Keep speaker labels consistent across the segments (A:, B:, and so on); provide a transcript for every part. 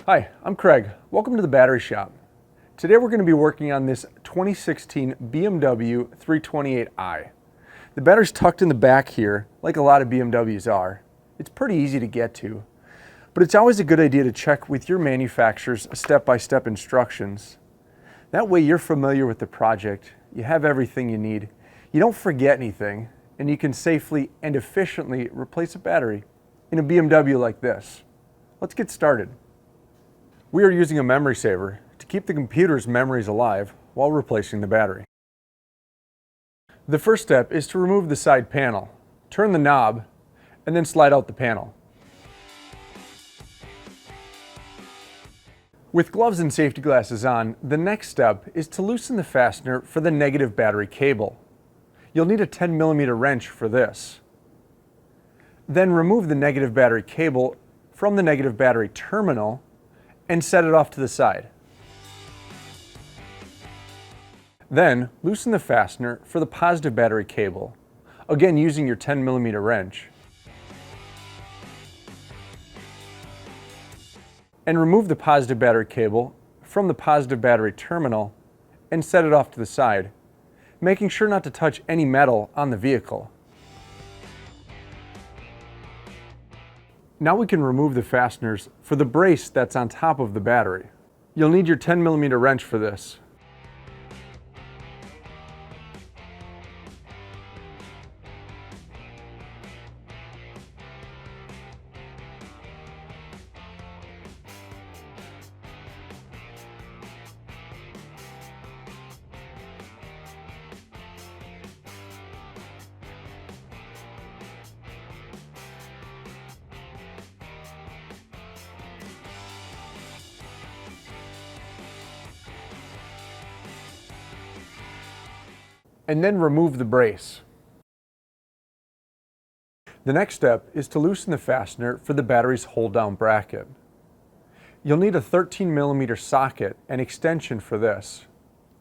A: Hi, I'm Craig. Welcome to the battery shop. Today we're going to be working on this 2016 BMW 328i. The battery's tucked in the back here, like a lot of BMWs are. It's pretty easy to get to, but it's always a good idea to check with your manufacturer's step-by-step instructions. That way you're familiar with the project, you have everything you need, you don't forget anything, and you can safely and efficiently replace a battery in a BMW like this. Let's get started. We are using a memory saver to keep the computer's memories alive while replacing the battery. The first step is to remove the side panel. Turn the knob and then slide out the panel. With gloves and safety glasses on, the next step is to loosen the fastener for the negative battery cable. You'll need a 10mm wrench for this. Then remove the negative battery cable from the negative battery terminal and set it off to the side. Then loosen the fastener for the positive battery cable, again using your 10mm wrench. And remove the positive battery cable from the positive battery terminal and set it off to the side, making sure not to touch any metal on the vehicle. Now we can remove the fasteners for the brace that's on top of the battery. You'll need your 10mm wrench for this. And then remove the brace. The next step is to loosen the fastener for the battery's hold-down bracket. You'll need a 13mm socket and extension for this.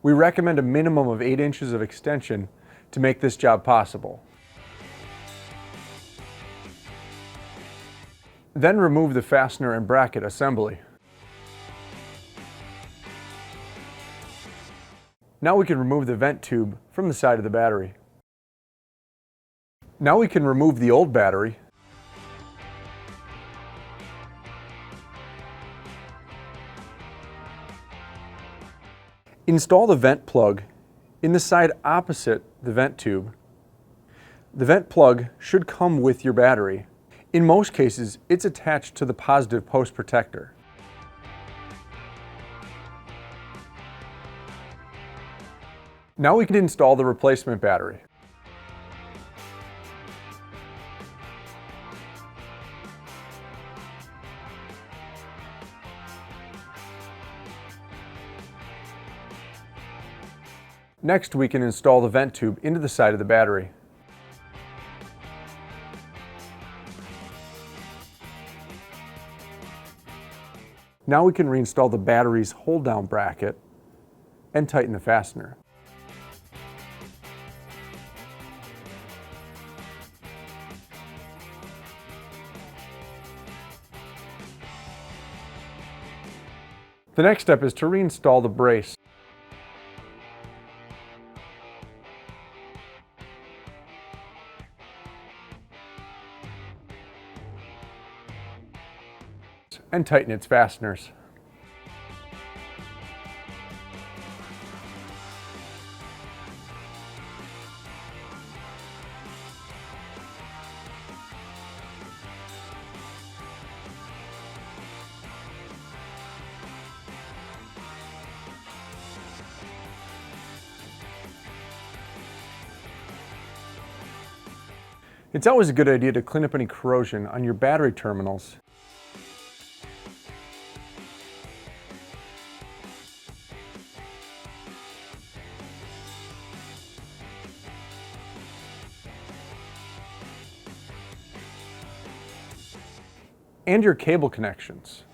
A: We recommend a minimum of 8 inches of extension to make this job possible. Then remove the fastener and bracket assembly. Now we can remove the vent tube from the side of the battery. Now we can remove the old battery. Install the vent plug in the side opposite the vent tube. The vent plug should come with your battery. In most cases, it's attached to the positive post protector. Now we can install the replacement battery. Next, we can install the vent tube into the side of the battery. Now we can reinstall the battery's hold-down bracket and tighten the fastener. The next step is to reinstall the brace. And tighten its fasteners. It's always a good idea to clean up any corrosion on your battery terminals. And your cable connections.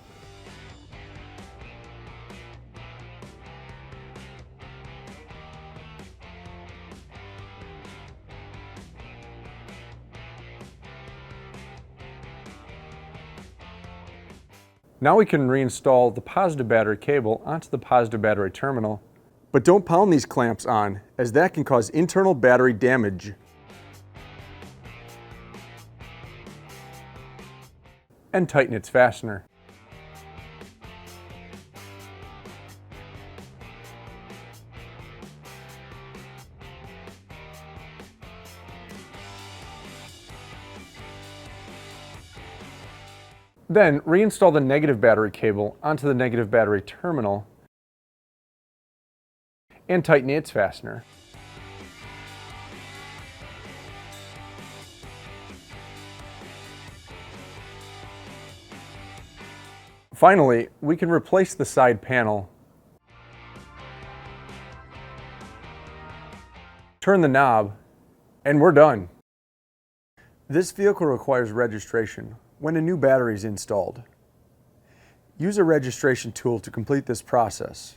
A: Now we can reinstall the positive battery cable onto the positive battery terminal. But don't pound these clamps on, as that can cause internal battery damage. And tighten its fastener. Then reinstall the negative battery cable onto the negative battery terminal and tighten its fastener. Finally, we can replace the side panel. Turn the knob, and we're done. This vehicle requires registration when a new battery is installed. Use a registration tool to complete this process.